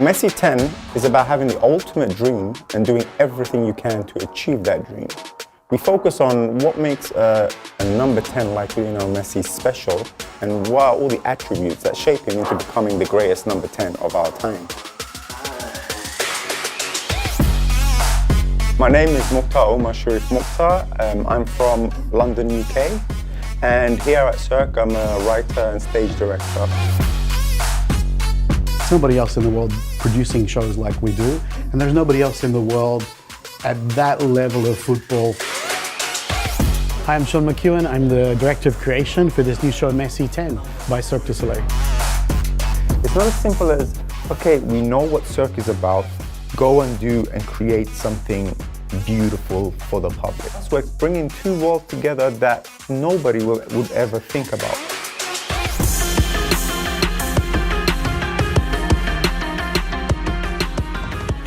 Messi 10 is about having the ultimate dream and doing everything you can to achieve that dream. We focus on what makes a number 10 like Lionel Messi special and what are all the attributes that shape him into becoming the greatest number 10 of our time. My name is Mukhtar O.S Mukhtar. I'm from London, UK, and here at Cirque I'm a writer and stage director. There's nobody else in the world producing shows like we do, and there's nobody else in the world at that level of football. Hi, I'm Sean Mckeown. I'm the Director of Creation for this new show Messi 10 by Cirque du Soleil. It's not as simple as, okay, we know what Cirque is about, go and do and create something beautiful for the public. So we're bringing two worlds together that nobody would ever think about.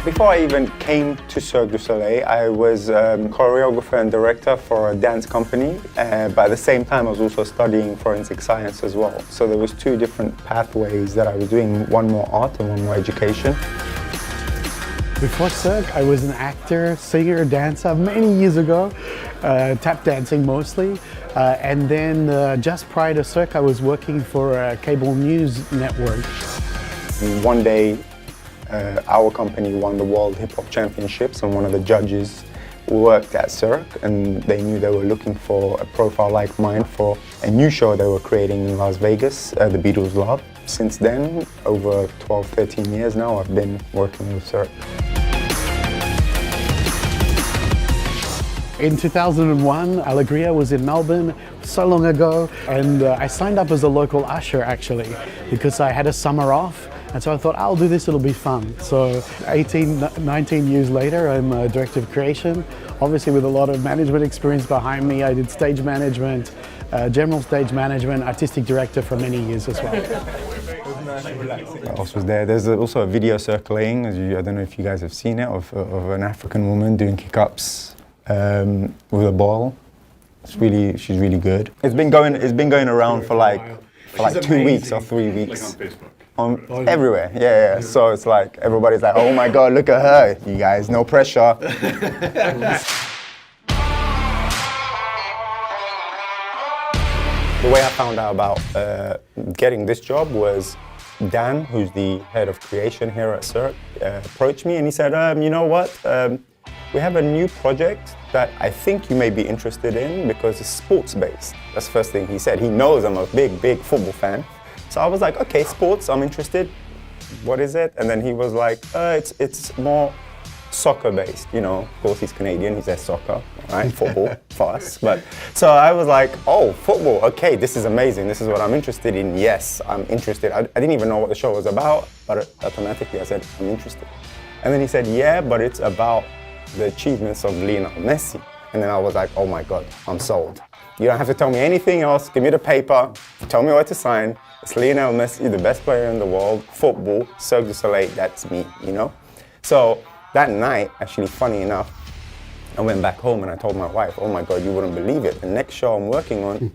Before I even came to Cirque du Soleil, I was choreographer and director for a dance company, but at the same time I was also studying forensic science as well. So there was two different pathways that I was doing, one more art and one more education. Before Cirque, I was an actor, singer, dancer many years ago, tap dancing mostly. And then just prior to Cirque, I was working for a cable news network. One day, our company won the World Hip Hop Championships, and one of the judges worked at Cirque, and they knew they were looking for a profile like mine for a new show they were creating in Las Vegas, The Beatles' Love. Since then, over 12, 13 years now, I've been working with Cirque. In 2001, Alegria was in Melbourne, so long ago, and I signed up as a local usher actually, because I had a summer off, and so I thought, I'll do this, it'll be fun. So 18, 19 years later, I'm a Director of Creation, obviously with a lot of management experience behind me. I did stage management, general stage management, artistic director for many years as well. What else was there? There's also a video circulating, I don't know if you guys have seen it, of an African woman doing kick-ups with a ball. She's really good. It's been going around for like 2 weeks or 3 weeks. Like on Facebook? Everywhere, yeah. So it's like, everybody's like, oh my God, look at her. You guys, no pressure. The way I found out about getting this job was Dan, who's the head of creation here at Cirque, approached me and he said, you know what? We have a new project that I think you may be interested in because it's sports-based. That's the first thing he said. He knows I'm a big football fan. So I was like, okay, sports, I'm interested. What is it? And then he was like, it's more soccer-based. You know, of course he's Canadian, he says soccer, right? Football for us. But so I was like, oh, football, okay, this is amazing. This is what I'm interested in. Yes, I'm interested. I didn't even know what the show was about, but automatically I said, I'm interested. And then he said, yeah, but it's about the achievements of Lionel Messi. And then I was like, oh my God, I'm sold. You don't have to tell me anything else. Give me the paper, tell me what to sign. It's Lionel Messi, the best player in the world, football, Cirque du Soleil, that's me, you know? So that night, actually funny enough, I went back home and I told my wife, oh my God, you wouldn't believe it. The next show I'm working on,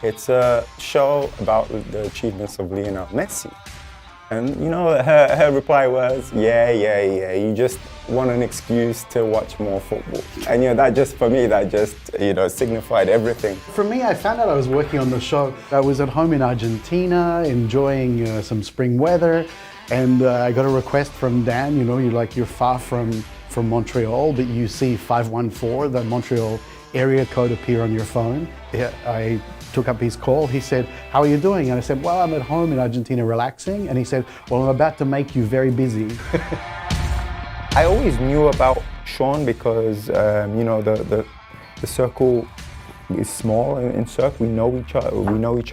it's a show about the achievements of Lionel Messi. And you know, her reply was, yeah, you just want an excuse to watch more football. And you know, that just, for me, that just, you know, signified everything. For me, I found out I was working on the show. I was at home in Argentina, enjoying some spring weather, and I got a request from Dan, you know, you're far from Montreal, but you see 514, the Montreal area code appear on your phone. Yeah, I took up his call. He said, how are you doing? And I said, well, I'm at home in Argentina relaxing. And he said, well, I'm about to make you very busy. I always knew about Sean because, you know, the circle is small in Cirque. We know each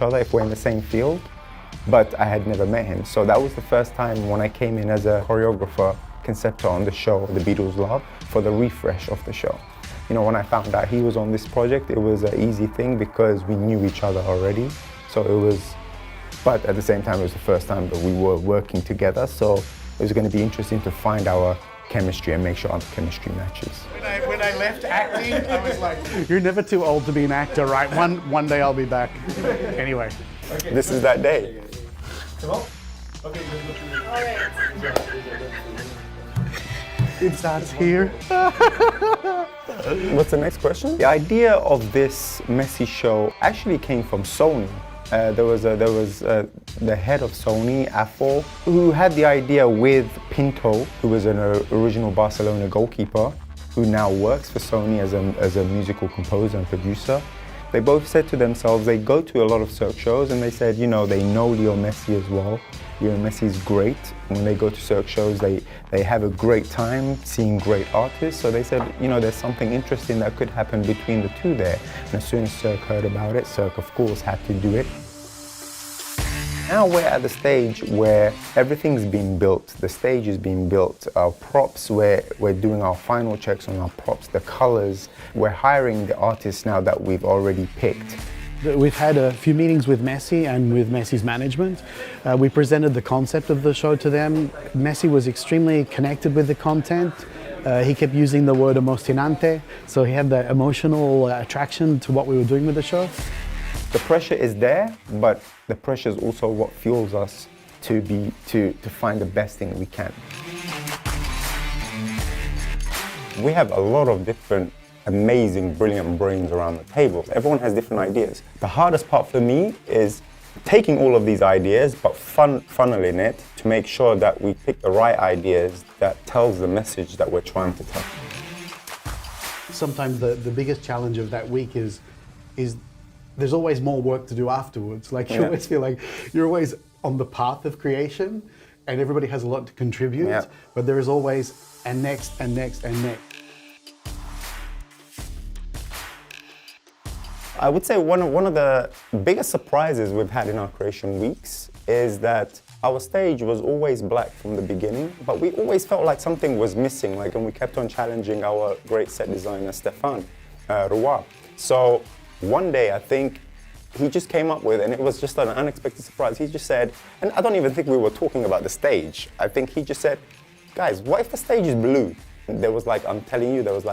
other if we're in the same field, but I had never met him. So that was the first time when I came in as a choreographer, conceptor on the show, The Beatles' Love, for the refresh of the show. You know, when I found out he was on this project, it was an easy thing because we knew each other already. So it was, but at the same time, it was the first time that we were working together. So it was going to be interesting to find our chemistry and make sure our chemistry matches. When I left acting, I was like, you're never too old to be an actor, right? One day I'll be back. Anyway. This is that day. Come on. It starts here. What's the next question? The idea of this Messi show actually came from Sony. There was the head of Sony, Afol, who had the idea with Pinto, who was an original Barcelona goalkeeper, who now works for Sony as a musical composer and producer. They both said to themselves, they go to a lot of Cirque shows, and they said, you know, they know Leo Messi as well. Leo Messi is great. When they go to Cirque shows, they have a great time seeing great artists. So they said, you know, there's something interesting that could happen between the two there. And as soon as Cirque heard about it, Cirque, of course, had to do it. Now we're at the stage where everything's been built. The stage is being built. Our props, we're doing our final checks on our props, the colors. We're hiring the artists now that we've already picked. We've had a few meetings with Messi and with Messi's management. We presented the concept of the show to them. Messi was extremely connected with the content. He kept using the word emocionante, so he had the emotional attraction to what we were doing with the show. The pressure is there, but the pressure is also what fuels us to find the best thing we can. We have a lot of different amazing, brilliant brains around the table. Everyone has different ideas. The hardest part for me is taking all of these ideas, but funneling it to make sure that we pick the right ideas that tells the message that we're trying to tell. Sometimes the biggest challenge of that week is there's always more work to do afterwards. Like you always feel like you're always on the path of creation and everybody has a lot to contribute, but there is always and next and next and next. I would say one of the biggest surprises we've had in our creation weeks is that our stage was always black from the beginning, but we always felt like something was missing, and we kept on challenging our great set designer, Stéphane Roy. So one day, I think, he just came up with, and it was just an unexpected surprise, he just said, and I don't even think we were talking about the stage, I think he just said, guys, what if the stage is blue? And there was I'm telling you, there was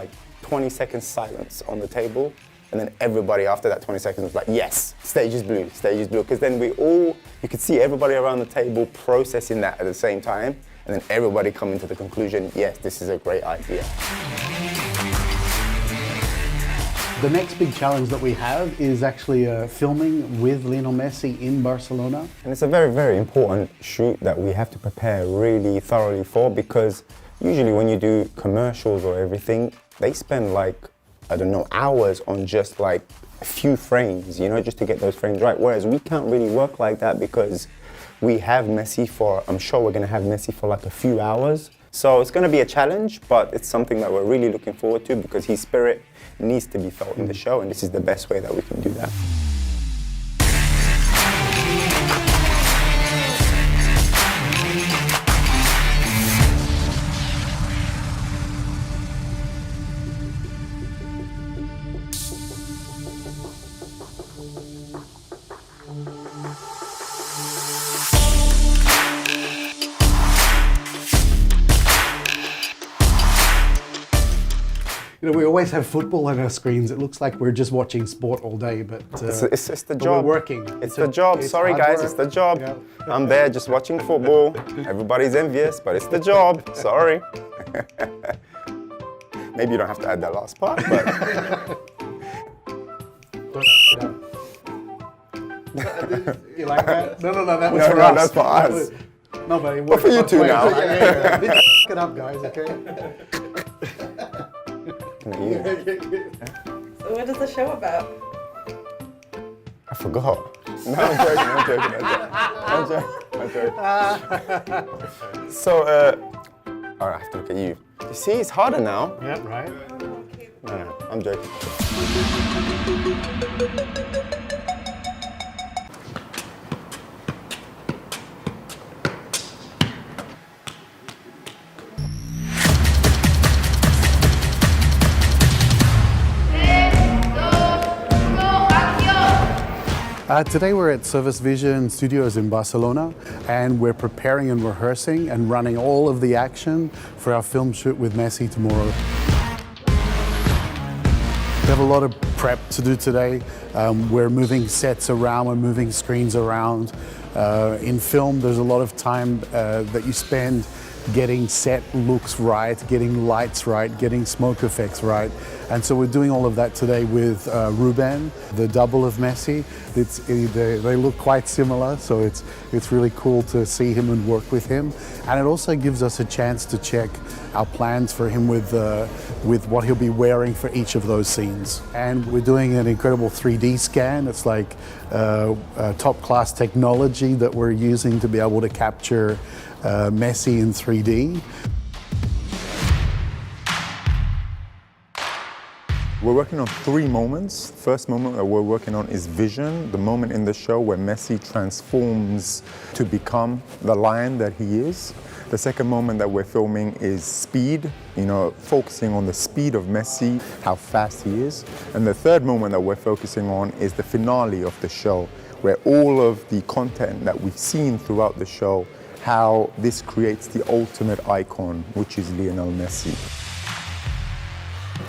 20 seconds silence on the table. And then everybody after that 20 seconds was like, yes, stage is blue, stage is blue. Because then you could see everybody around the table processing that at the same time. And then everybody coming to the conclusion, yes, this is a great idea. The next big challenge that we have is actually filming with Lionel Messi in Barcelona. And it's a very, very important shoot that we have to prepare really thoroughly for, because usually when you do commercials or everything, they spend hours on just a few frames, just to get those frames right. Whereas we can't really work like that because we have Messi I'm sure we're gonna have Messi for a few hours. So it's gonna be a challenge, but it's something that we're really looking forward to because his spirit needs to be felt in the show, and this is the best way that we can do that. We always have football on our screens. It looks like we're just watching sport all day, but it's the job. We're working. It's the job. Sorry guys, it's the job. Yeah. I'm there just watching football. Everybody's envious, but it's the job. Sorry. Maybe you don't have to add that last part, but... You like that? No, that was for us. No, that's for us. No, but it works for you two now. Yeah. It up, guys, okay? So what is the show about? I forgot. No, I'm joking. So, I have to look at you. You see, it's harder now. Yeah, right? No, I'm joking. Today we're at Service Vision Studios in Barcelona, and we're preparing and rehearsing and running all of the action for our film shoot with Messi tomorrow. We have a lot of prep to do today. We're moving sets around, we're moving screens around. In film, there's a lot of time that you spend getting set looks right, getting lights right, getting smoke effects right. And so we're doing all of that today with Ruben, the double of Messi. They look quite similar, so it's really cool to see him and work with him. And it also gives us a chance to check our plans for him with what he'll be wearing for each of those scenes. And we're doing an incredible 3D scan. It's like top-class technology that we're using to be able to capture Messi in 3D. We're working on 3 moments. First moment that we're working on is vision, the moment in the show where Messi transforms to become the lion that he is. The second moment that we're filming is speed, focusing on the speed of Messi, how fast he is. And the third moment that we're focusing on is the finale of the show, where all of the content that we've seen throughout the show, how this creates the ultimate icon, which is Lionel Messi.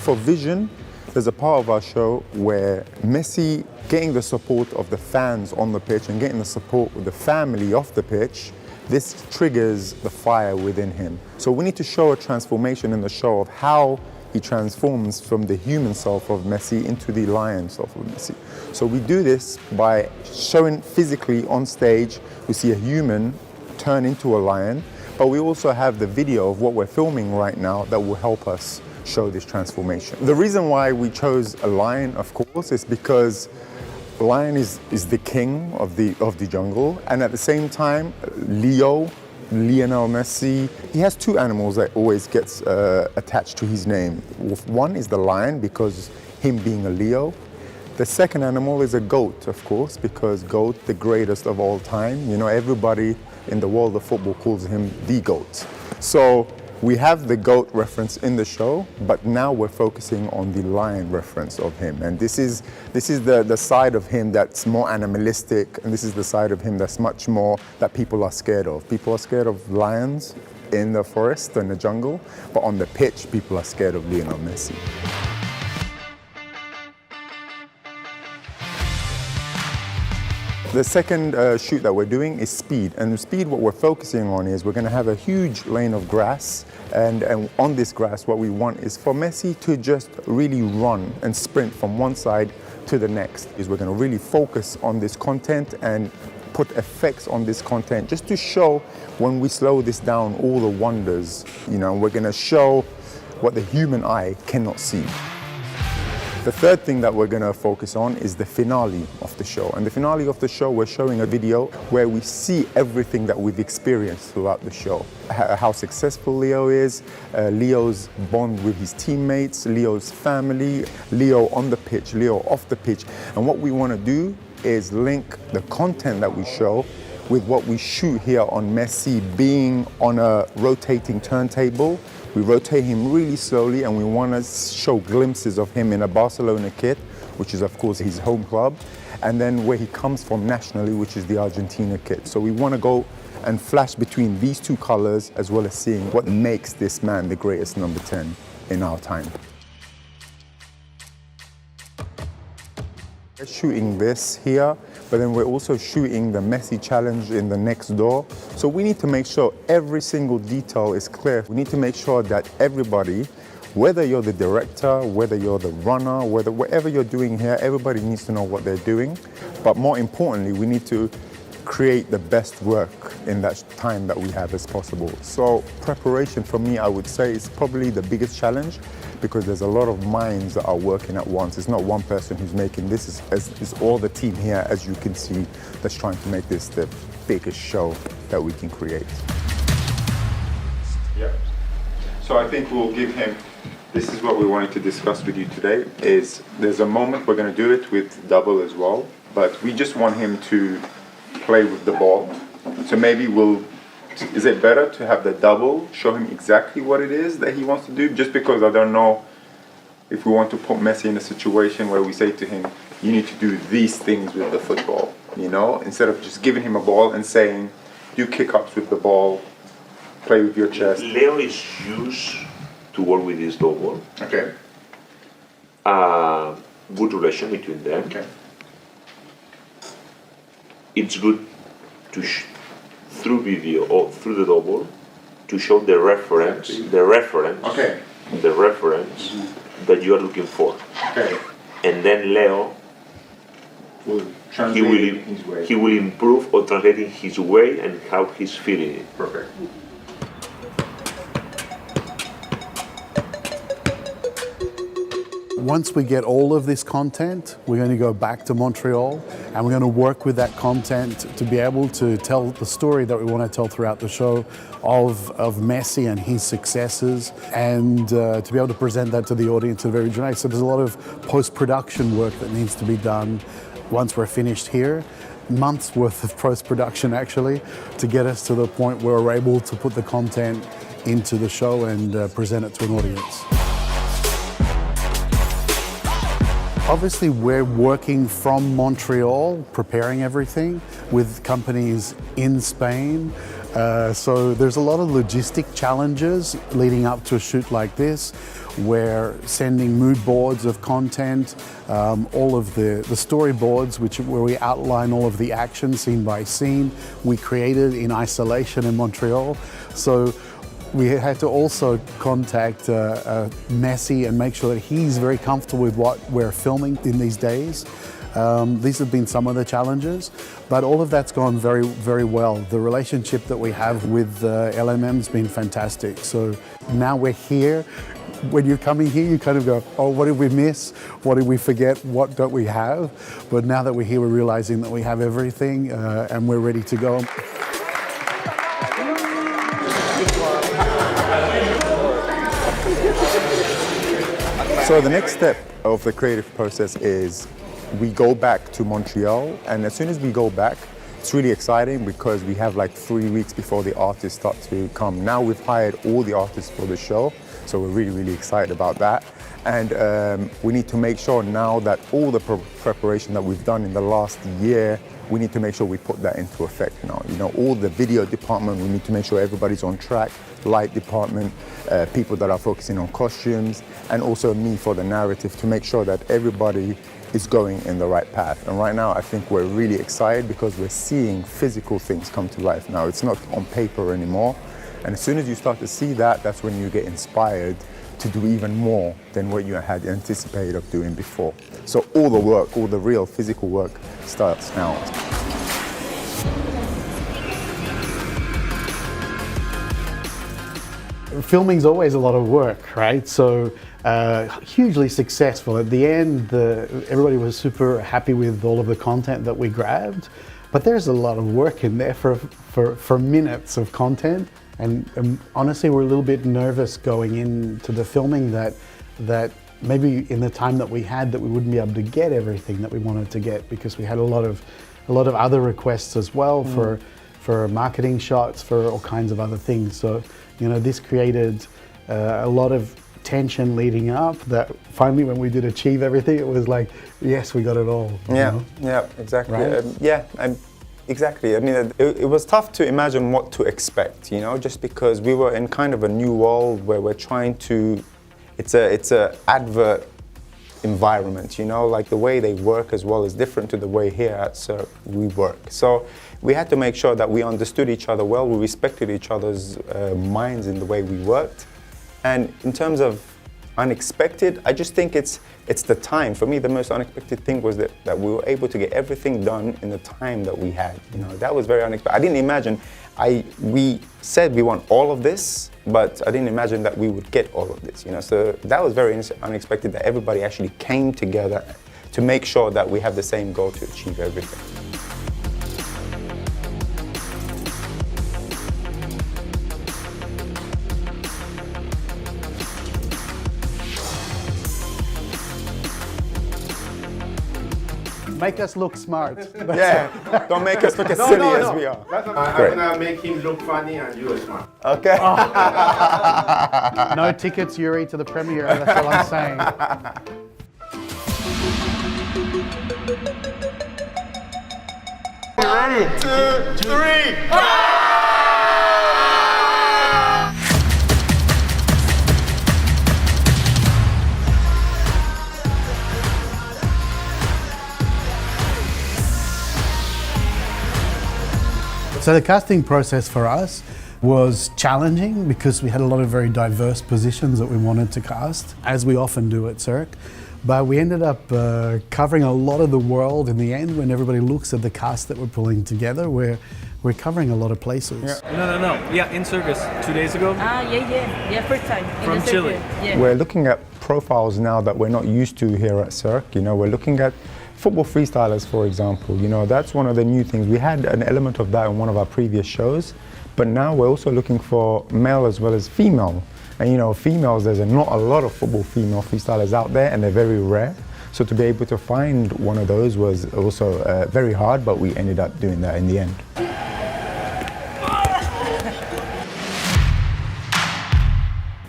For vision, there's a part of our show where Messi getting the support of the fans on the pitch and getting the support of the family off the pitch, this triggers the fire within him. So we need to show a transformation in the show of how he transforms from the human self of Messi into the lion self of Messi. So we do this by showing physically on stage, we see a human turn into a lion, but we also have the video of what we're filming right now that will help us show this transformation. The reason why we chose a lion, of course, is because the lion is the king of the jungle, and at the same time, Lionel Messi, he has 2 animals that always gets attached to his name. One is the lion, because him being a Leo. The second animal is a goat, of course, because goat, the greatest of all time. Everybody in the world of football calls him the GOAT. So we have the GOAT reference in the show, but now we're focusing on the lion reference of him. And this is the side of him that's more animalistic, and this is the side of him that's much more that people are scared of. People are scared of lions in the forest and the jungle, but on the pitch, people are scared of Lionel Messi. The second shoot that we're doing is speed. And with speed, what we're focusing on is we're going to have a huge lane of grass. And on this grass, what we want is for Messi to just really run and sprint from one side to the next. We're going to really focus on this content and put effects on this content just to show, when we slow this down, all the wonders. We're going to show what the human eye cannot see. The third thing that we're going to focus on is the finale of the show. And the finale of the show, we're showing a video where we see everything that we've experienced throughout the show. How successful Leo is, Leo's bond with his teammates, Leo's family, Leo on the pitch, Leo off the pitch. And what we want to do is link the content that we show with what we shoot here on Messi being on a rotating turntable. We rotate him really slowly, and we want to show glimpses of him in a Barcelona kit, which is of course his home club, and then where he comes from nationally, which is the Argentina kit. So we want to go and flash between these 2 colors, as well as seeing what makes this man the greatest number 10 in our time. We're shooting this here, but then we're also shooting the Messi challenge in the next door. So we need to make sure every single detail is clear. We need to make sure that everybody, whether you're the director, whether you're the runner, whatever you're doing here, everybody needs to know what they're doing. But more importantly, we need to create the best work in that time that we have as possible. So preparation for me, I would say, is probably the biggest challenge, because there's a lot of minds that are working at once. It's not one person who's making this, it's all the team here, as you can see, that's trying to make this the biggest show that we can create. Yeah. So I think we'll give him, this is what we wanted to discuss with you today, is there's a moment, we're going to do it with double as well, but we just want him to play with the ball. So maybe is it better to have the double show him exactly what it is that he wants to do? Just because I don't know if we want to put Messi in a situation where we say to him, you need to do these things with the football, instead of just giving him a ball and saying, do kick-ups with the ball, play with your chest. Leo is used to work with his double. Okay. Good relation between them. Okay. It's good through video or through the double to show the reference, Okay. the reference that you are looking for. Okay. And then Leo, Will he translate will, it his way. he will improve or translate in his way and how he's feeling it. Perfect. Once we get all of this content, we're going to go back to Montreal and we're going to work with that content to be able to tell the story that we want to tell throughout the show of Messi and his successes, and to be able to present that to the audience in a very dramatic. So there's a lot of post-production work that needs to be done once we're finished here. Months worth of post-production actually to get us to the point where we're able to put the content into the show and present it to an audience. Obviously, we're working from Montreal, preparing everything with companies in Spain. So there's a lot of logistic challenges leading up to a shoot like this. We're sending mood boards of content, all of the storyboards, where we outline all of the action scene by scene. We created in isolation in Montreal. So we had to also contact Messi and make sure that he's very comfortable with what we're filming in these days. These have been some of the challenges, but all of that's gone very, very well. The relationship that we have with LMM's been fantastic. So now we're here. When you're coming here, you kind of go, oh, what did we miss? What did we forget? What don't we have? But now that we're here, we're realizing that we have everything and we're ready to go. So the next step of the creative process is we go back to Montreal, and as soon as we go back, it's really exciting because we have like 3 weeks before the artists start to come. Now we've hired all the artists for the show, so we're really, really excited about that. And we need to make sure now that all the preparation that we've done in the last year, we need to make sure we put that into effect now. You know, all the video department, we need to make sure everybody's on track, light department, people that are focusing on costumes, and also me for the narrative to make sure that everybody is going in the right path. And right now, I think we're really excited because we're seeing physical things come to life now. It's not on paper anymore. And as soon as you start to see that, that's when you get inspired to do even more than what you had anticipated of doing before. So all the work, all the real physical work starts now. Filming's always a lot of work, right? So hugely successful. At the end, everybody was super happy with all of the content that we grabbed, but there's a lot of work in there for minutes of content. And honestly, we're a little bit nervous going into the filming that maybe in the time that we had that we wouldn't be able to get everything that we wanted to get, because we had a lot of other requests as well for marketing shots, for all kinds of other things. So, you know, this created a lot of tension leading up that finally when we did achieve everything, it was like, yes, we got it all. Yeah, yeah, exactly. Right? Exactly. I mean, it was tough to imagine what to expect, you know, just because we were in kind of a new world where we're trying to, it's a advert environment, you know, like the way they work as well is different to the way here at Cirque we work. So we had to make sure that we understood each other well, we respected each other's minds in the way we worked. And in terms of unexpected, I just think it's the time. For me, the most unexpected thing was that we were able to get everything done in the time that we had. You know, that was very unexpected. I didn't imagine, we said we want all of this, but I didn't imagine that we would get all of this, you know. So that was very unexpected that everybody actually came together to make sure that we have the same goal to achieve everything. Make us look smart. Yeah, don't make us look as silly as we are. I'm gonna make him look funny and you are smart. Okay. No tickets, Yuri, to the premiere, that's all I'm saying. Ready? 2, 3. So the casting process for us was challenging because we had a lot of very diverse positions that we wanted to cast, as we often do at Cirque. But we ended up covering a lot of the world in the end. When everybody looks at the cast that we're pulling together, we're covering a lot of places. Yeah. No. Yeah, in Circus 2 days ago. Yeah, first time. From Chile. Yeah. We're looking at profiles now that we're not used to here at Cirque. You know, we're looking at football freestylers, for example. You know, that's one of the new things. We had an element of that in one of our previous shows, but now we're also looking for male as well as female. And you know, females, there's not a lot of football female freestylers out there, and they're very rare. So to be able to find one of those was also very hard, but we ended up doing that in the end.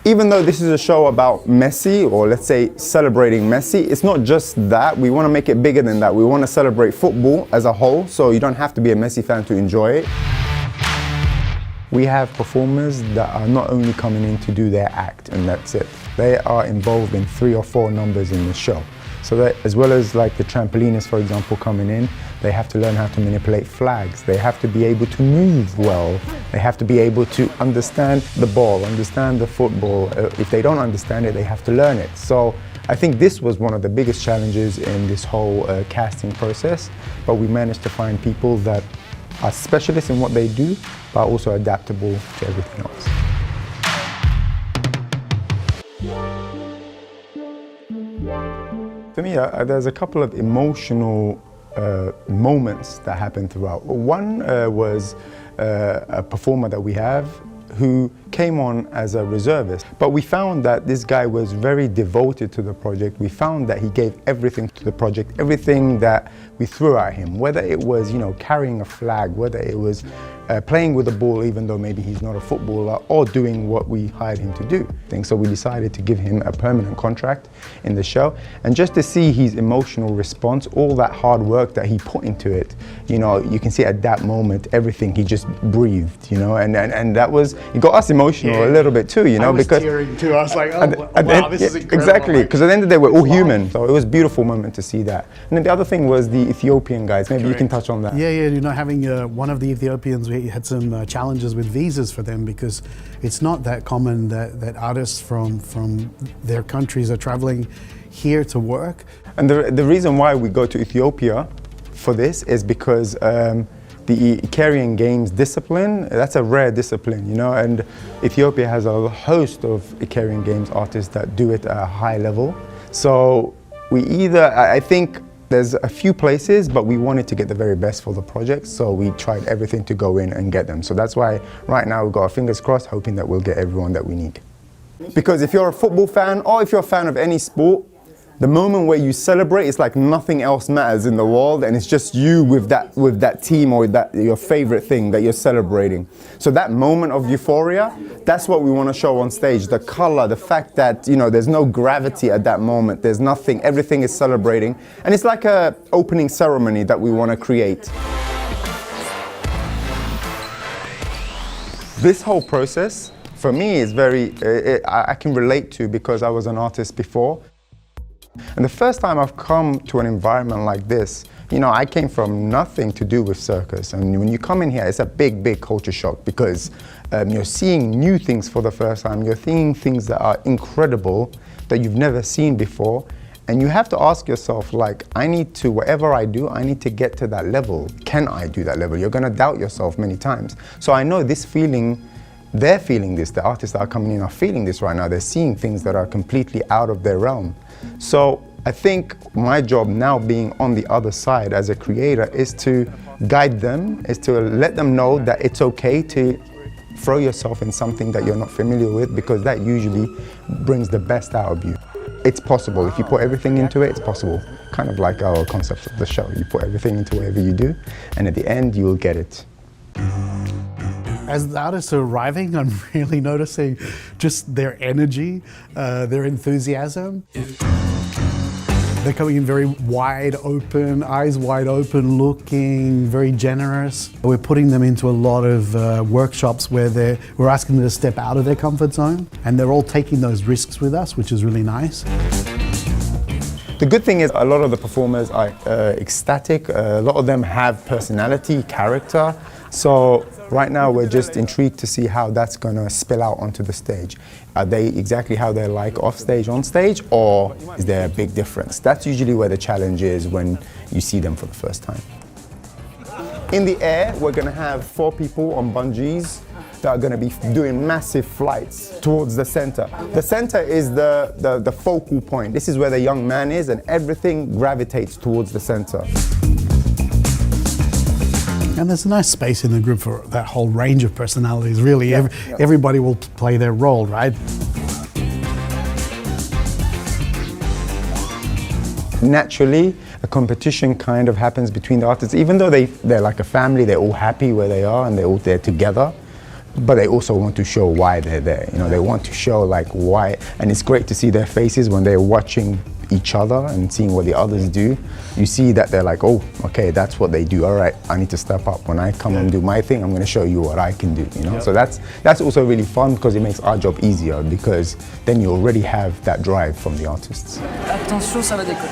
Even though this is a show about Messi, or let's say celebrating Messi, it's not just that. We want to make it bigger than that. We want to celebrate football as a whole, so you don't have to be a Messi fan to enjoy it. We have performers that are not only coming in to do their act and that's it. They are involved in 3 or 4 numbers in the show. So that, as well as like the trampolinists, for example, coming in, they have to learn how to manipulate flags. They have to be able to move well. They have to be able to understand the ball, understand the football. If they don't understand it, they have to learn it. So I think this was one of the biggest challenges in this whole casting process, but we managed to find people that are specialists in what they do, but also adaptable to everything else. For me, there's a couple of emotional moments that happened throughout. One was a performer that we have who came on as a reservist. But we found that this guy was very devoted to the project. We found that he gave everything to the project, everything that we threw at him, whether it was, you know, carrying a flag, whether it was playing with the ball, even though maybe he's not a footballer, or doing what we hired him to do. So we decided to give him a permanent contract in the show. And just to see his emotional response, all that hard work that he put into it, you know, you can see at that moment, everything, he just breathed, you know, and that was, it got us emotional a little bit too, you know, I was because tearing too. I was like, wow, this is incredible. Exactly, because at the end of the day, we're all human. So it was a beautiful moment to see that. And then the other thing was the Ethiopian guys. Maybe you can touch on that. Yeah, you know, having one of the Ethiopians, we had some challenges with visas for them because it's not that common that artists from their countries are traveling here to work. And the reason why we go to Ethiopia for this is because the Icarian Games discipline, that's a rare discipline, you know, and Ethiopia has a host of Icarian Games artists that do it at a high level. So we either, I think there's a few places, but we wanted to get the very best for the project, so we tried everything to go in and get them. So that's why right now we've got our fingers crossed, hoping that we'll get everyone that we need. Because if you're a football fan, or if you're a fan of any sport, the moment where you celebrate, it's like nothing else matters in the world, and it's just you with that team or that your favorite thing that you're celebrating. So that moment of euphoria, that's what we want to show on stage. The color, the fact that, you know, there's no gravity at that moment. There's nothing. Everything is celebrating, and it's like a opening ceremony that we want to create. This whole process, for me, is very. I can relate to because I was an artist before. And the first time I've come to an environment like this, you know, I came from nothing to do with circus. And when you come in here, it's a big, big culture shock because you're seeing new things for the first time. You're seeing things that are incredible that you've never seen before. And you have to ask yourself, like, I need to, whatever I do, I need to get to that level. Can I do that level? You're going to doubt yourself many times. So I know this feeling, they're feeling this. The artists that are coming in are feeling this right now. They're seeing things that are completely out of their realm. So I think my job now being on the other side as a creator is to guide them, is to let them know that it's okay to throw yourself in something that you're not familiar with, because that usually brings the best out of you. It's possible. If you put everything into it, it's possible. Kind of like our concept of the show. You put everything into whatever you do, and at the end, you will get it. As the artists are arriving, I'm really noticing just their energy, their enthusiasm. They're coming in very wide open, eyes wide open, looking very generous. We're putting them into a lot of workshops where we're asking them to step out of their comfort zone, and they're all taking those risks with us, which is really nice. The good thing is a lot of the performers are ecstatic. A lot of them have personality, character. So right now we're just intrigued to see how that's going to spill out onto the stage. Are they exactly how they're like off stage, on stage, or is there a big difference? That's usually where the challenge is when you see them for the first time. In the air, we're going to have 4 people on bungees that are going to be doing massive flights towards the center. The center is the focal point. This is where the young man is, and everything gravitates towards the center. And there's a nice space in the group for that whole range of personalities, really. Everybody will play their role, right? Naturally, a competition kind of happens between the artists, even though they're like a family, they're all happy where they are and they're all there together. But they also want to show why they're there. You know, they want to show like why, and it's great to see their faces when they're watching each other and seeing what the others do. You see that they're like, oh, okay, that's what they do. All right, I need to step up. When I come and do my thing, I'm going to show you what I can do. You know, so that's also really fun because it makes our job easier because then you already have that drive from the artists. Attention, ça va décoller.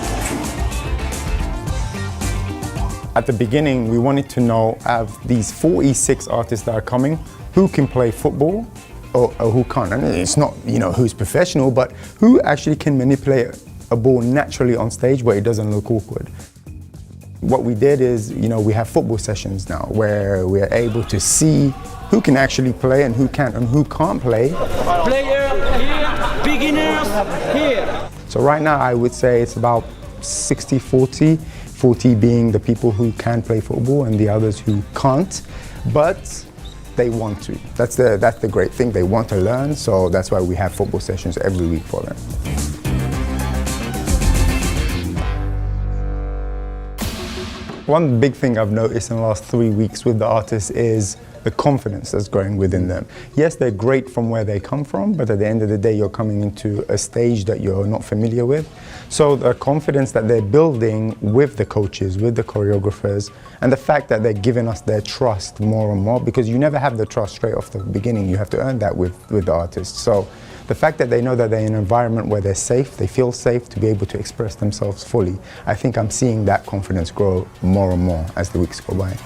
At the beginning, we wanted to know, of these 46 artists that are coming, who can play football or who can't. And it's not, you know, who's professional, but who actually can manipulate a ball naturally on stage where it doesn't look awkward. What we did is, you know, we have football sessions now where we're able to see who can actually play and who can't and who can't play. Player here, beginners here. So right now I would say it's about 60-40, 40 being the people who can play football and the others who can't, but they want to. That's the great thing, they want to learn, so that's why we have football sessions every week for them. One big thing I've noticed in the last 3 weeks with the artists is the confidence that's growing within them. Yes, they're great from where they come from, but at the end of the day, you're coming into a stage that you're not familiar with. So the confidence that they're building with the coaches, with the choreographers, and the fact that they're giving us their trust more and more, because you never have the trust straight off the beginning. You have to earn that with the artists. So the fact that they know that they're in an environment where they're safe, they feel safe to be able to express themselves fully. I think I'm seeing that confidence grow more and more as the weeks go by.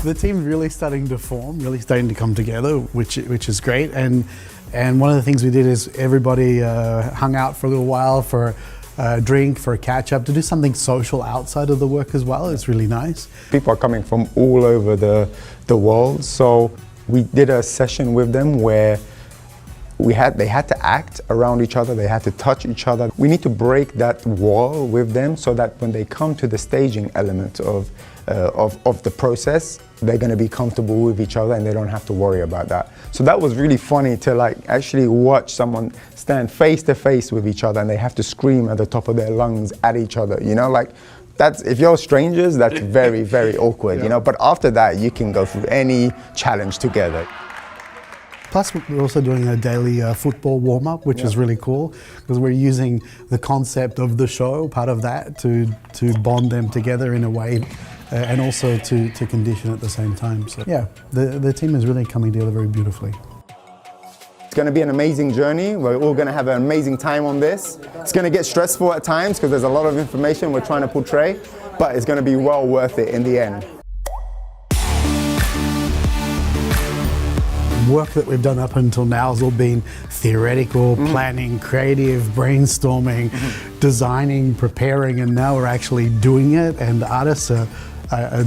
The team's really starting to form, really starting to come together, which is great. And one of the things we did is everybody hung out for a little while for a drink, for a catch up, to do something social outside of the work as well. It's really nice. People are coming from all over the world, so we did a session with them where they had to act around each other, they had to touch each other. We need to break that wall with them so that when they come to the staging element of the process, they're going to be comfortable with each other and they don't have to worry about that. So that was really funny to like actually watch someone stand face to face with each other and they have to scream at the top of their lungs at each other, you know, like that's, if you're strangers, that's very, very awkward, you know, but after that you can go through any challenge together. Plus, we're also doing a daily football warm-up, which is really cool, because we're using the concept of the show, part of that, to bond them together in a way, and also to condition at the same time. So yeah, the team is really coming together very beautifully. It's going to be an amazing journey. We're all going to have an amazing time on this. It's going to get stressful at times because there's a lot of information we're trying to portray, but it's going to be well worth it in the end. Work that we've done up until now has all been theoretical, planning, creative, brainstorming, designing, preparing, and now we're actually doing it, and the artists are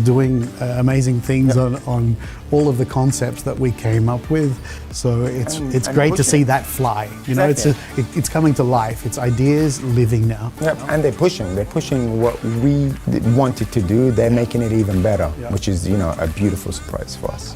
doing amazing things on all of the concepts that we came up with. So it's great to see that fly. You know, it's coming to life. It's ideas living now. Yep. And they're pushing what we wanted to do. They're making it even better, which is, you know, a beautiful surprise for us.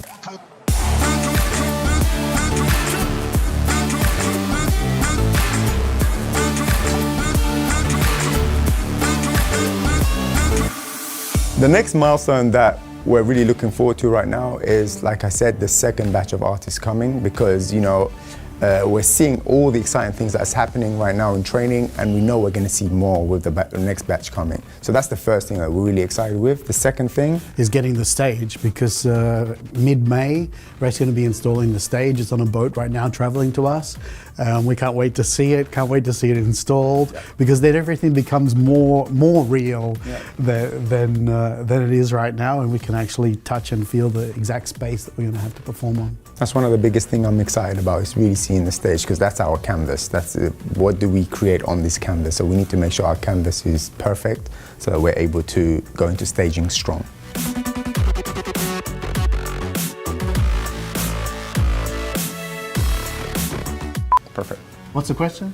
The next milestone that we're really looking forward to right now is, like I said, the second batch of artists coming, because, you know, we're seeing all the exciting things that's happening right now in training, and we know we're going to see more with the next batch coming. So that's the first thing that we're really excited with. The second thing is getting the stage, because mid-May, Ray's going to be installing the stage. It's on a boat right now traveling to us. We can't wait to see it, installed, because then everything becomes more real than it is right now, and we can actually touch and feel the exact space that we're going to have to perform on. That's one of the biggest things I'm excited about, is really seeing the stage, because that's our canvas. That's what do we create on this canvas. So we need to make sure our canvas is perfect so that we're able to go into staging strong. Perfect. What's the question?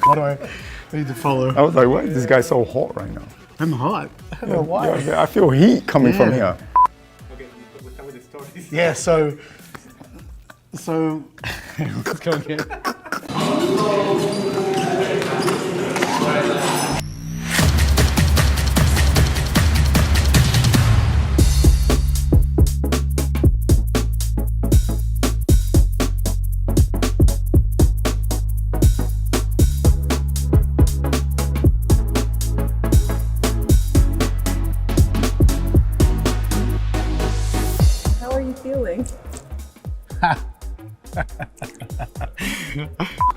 What do I need to follow? I was like, why is this guy so hot right now? I'm hot. I don't know why. Yeah, I feel heat coming from here. Yeah, so let's go again. How are you feeling?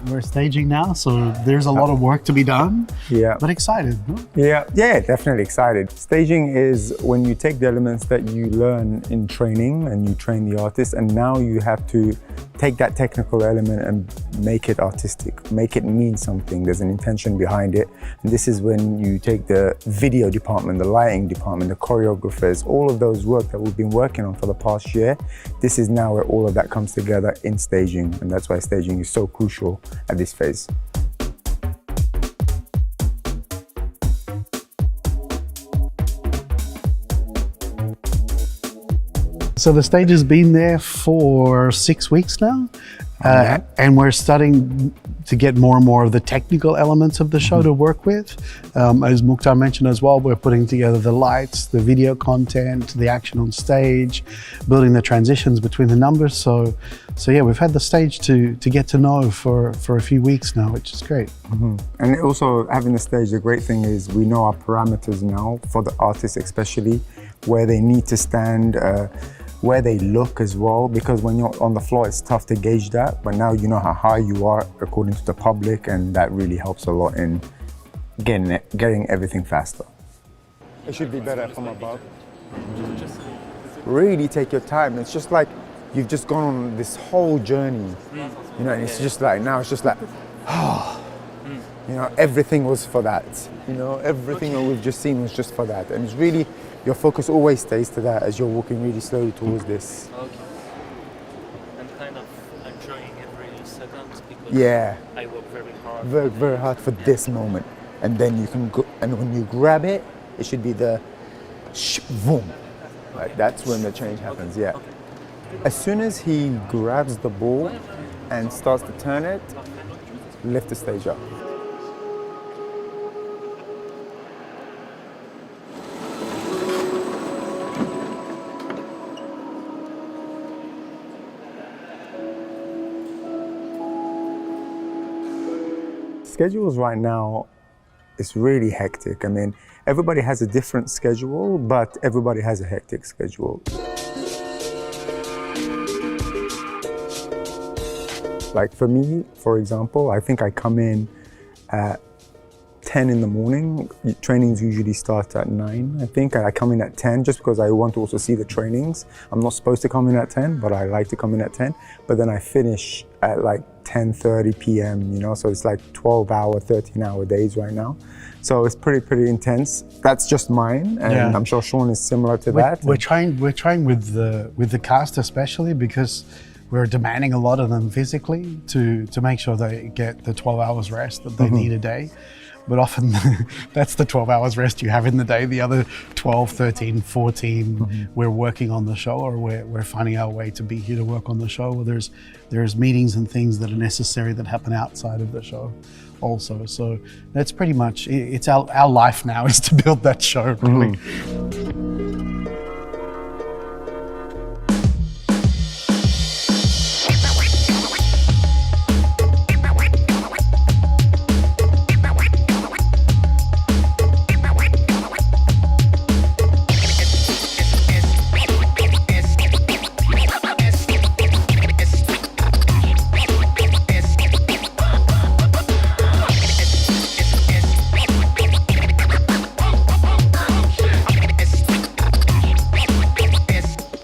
We're staging now, so there's a lot of work to be done. Yeah. But excited, huh? Yeah, definitely excited. Staging is when you take the elements that you learn in training and you train the artist, and now you have to take that technical element and make it artistic, make it mean something. There's an intention behind it. And this is when you take the video department, the lighting department, the choreographers, all of those work that we've been working on for the past year. This is now where all of that comes together in staging. And that's why staging is so crucial at this phase. So the stage has been there for 6 weeks now, and we're starting to get more and more of the technical elements of the show to work with. As Mukhtar mentioned as well, we're putting together the lights, the video content, the action on stage, building the transitions between the numbers. So yeah, we've had the stage to get to know for a few weeks now, which is great. And also having the stage, the great thing is we know our parameters now for the artists, especially where they need to stand, where they look as well, because when you're on the floor, it's tough to gauge that, but now you know how high you are according to the public, and that really helps a lot in getting everything faster. It should be better from above. Really take your time. It's just like you've just gone on this whole journey, you know, and it's just like, now it's just like, you know, everything was for that. You know, everything that we've just seen was just for that. And it's really, your focus always stays to that as you're walking really slowly towards this. Okay. And kind of enjoying every second because I work very hard. Very hard for this moment. And then you can go, and when you grab it, it should be the boom. Like that's when the change happens, yeah. As soon as he grabs the ball and starts to turn it, lift the stage up. Schedules right now, it's really hectic. I mean, everybody has a different schedule, but everybody has a hectic schedule. Like for me, for example, I think I come in at 10 in the morning. Trainings usually start at 9, I think. I come in at 10 just because I want to also see the trainings. I'm not supposed to come in at 10, but I like to come in at 10. But then I finish at like 10:30 p.m., you know, so it's like 12-hour, 13-hour days right now. So it's pretty intense. That's just mine, and I'm sure Sean is similar to that. We're trying with the cast especially, because we're demanding a lot of them physically to make sure they get the 12 hours rest that they need a day. But often that's the 12 hours rest you have in the day. The other 12, 13, 14, we're working on the show, or we're finding our way to be here to work on the show. Or there's meetings and things that are necessary that happen outside of the show also. So that's pretty much, it's our life now is to build that show, really.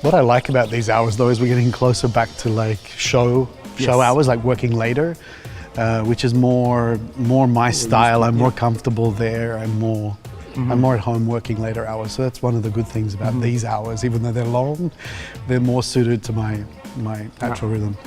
What I like about these hours though is we're getting closer back to like show hours, like working later, which is more my style. I'm more comfortable there. I'm more at home working later hours. So that's one of the good things about these hours. Even though they're long, they're more suited to my natural rhythm.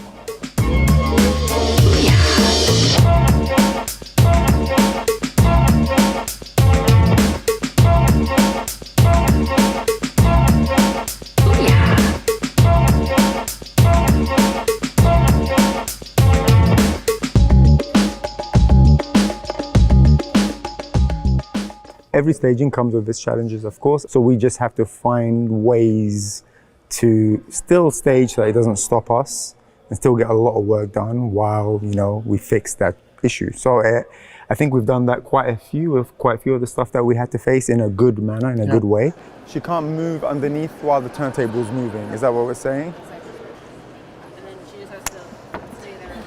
Every staging comes with its challenges, of course, so we just have to find ways to still stage so it doesn't stop us and still get a lot of work done while, you know, we fix that issue. So I think we've done that quite a few of the stuff that we had to face in a good manner, in a good way. She can't move underneath while the turntable's moving. Is that what we're saying? Exactly. And then she just has to stay there and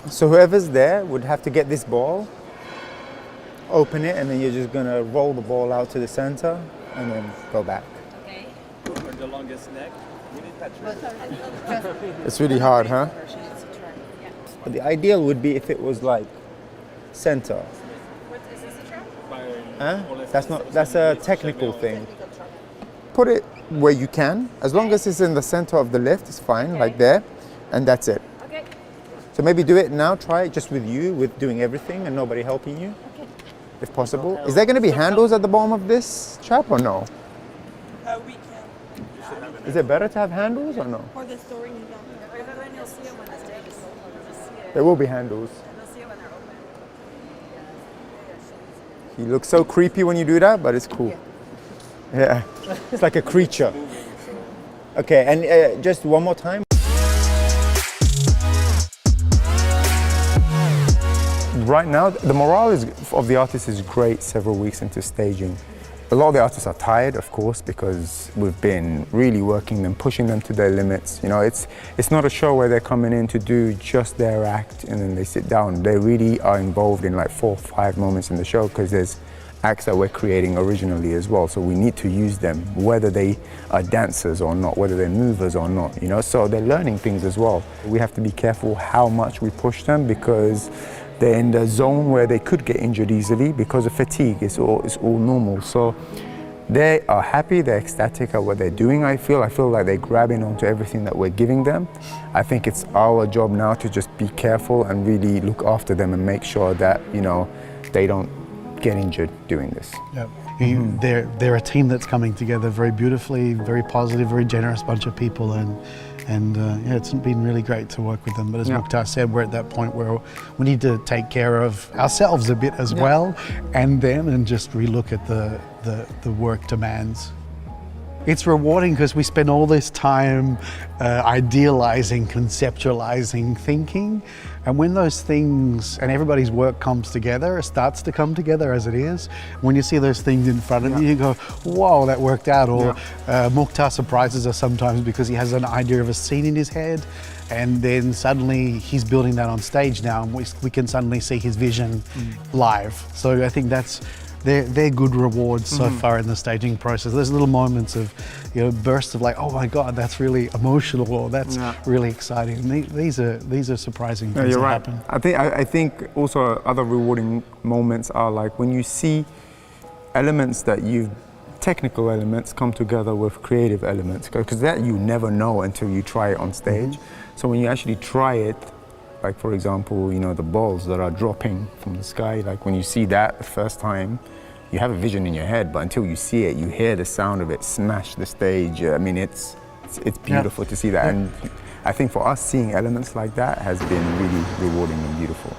leave. So whoever's there would have to get this ball, open it, and then you're just gonna roll the ball out to the center and then go back. Okay. For the longest neck, we need Patrick. It's really hard, huh? She needs to turn. Yeah. But the ideal would be if it was like center. What, is this a trap? Huh? That's a technical thing. Put it where you can, as long as it's in the center of the lift, it's fine, like there, and that's it. Okay. So maybe do it now, try it just with you, with doing everything and nobody helping you, if possible. Is there going to be handles at the bottom of this trap or no? We can. Is it better to have handles or no? Or the story you don't. Or then you'll see it when the stage is open. You'll just see it. There will be handles. You'll see it when they're open. You look so creepy when you do that, but it's cool. Yeah, it's like a creature. Okay, and just one more time. Right now, the morale of the artists is great several weeks into staging. A lot of the artists are tired, of course, because we've been really working them, pushing them to their limits. You know, it's not a show where they're coming in to do just their act and then they sit down. They really are involved in like 4 or 5 moments in the show because there's acts that we're creating originally as well. So we need to use them, whether they are dancers or not, whether they're movers or not, you know, so they're learning things as well. We have to be careful how much we push them because they're in the zone where they could get injured easily because of fatigue. It's all normal. So they are happy, they're ecstatic at what they're doing, I feel like they're grabbing onto everything that we're giving them. I think it's our job now to just be careful and really look after them and make sure that, you know, they don't get injured doing this. Yep. They're a team that's coming together very beautifully, very positive, very generous bunch of people, and yeah, it's been really great to work with them. But as Mukhtar said, we're at that point where we need to take care of ourselves a bit as well, and them, and just relook at the work demands. It's rewarding because we spend all this time idealizing, conceptualizing, thinking, and when those things and everybody's work comes together, it starts to come together as it is. When you see those things in front of you, you go, whoa, that worked out. Or Mukhtar surprises us sometimes because he has an idea of a scene in his head, and then suddenly he's building that on stage now, and we can suddenly see his vision live. So I think they're good rewards so far in the staging process. There's little moments of, you know, bursts of like, oh my God, that's really emotional, or that's really exciting. And these are surprising things that happen. I think also other rewarding moments are like when you see elements that technical elements come together with creative elements, because that you never know until you try it on stage. So when you actually try it, like for example, you know, the balls that are dropping from the sky, like when you see that the first time, you have a vision in your head, but until you see it, you hear the sound of it smash the stage. I mean, it's beautiful to see that. And I think for us, seeing elements like that has been really rewarding and beautiful.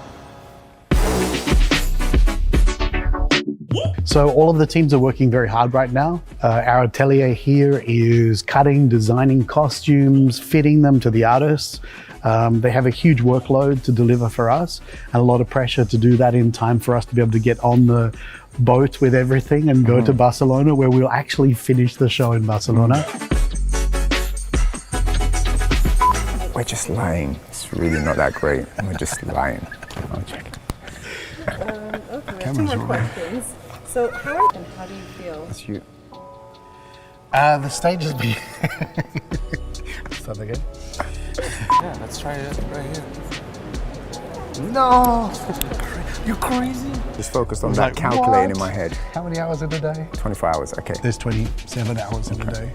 So all of the teams are working very hard right now. Our atelier here is cutting, designing costumes, fitting them to the artists. They have a huge workload to deliver for us and a lot of pressure to do that in time for us to be able to get on the boat with everything and go to Barcelona, where we'll actually finish the show in Barcelona. We're just lying. It's really not that great. We're just lying. I'll check. Okay, 2 more questions. So how do you feel? That's you. The stage has been. Start again. Yeah, let's try it right here. No! You're crazy. Just focused on was that like, calculating in what? my head. How many hours in a day? 24 hours, okay. There's 27 hours in a day.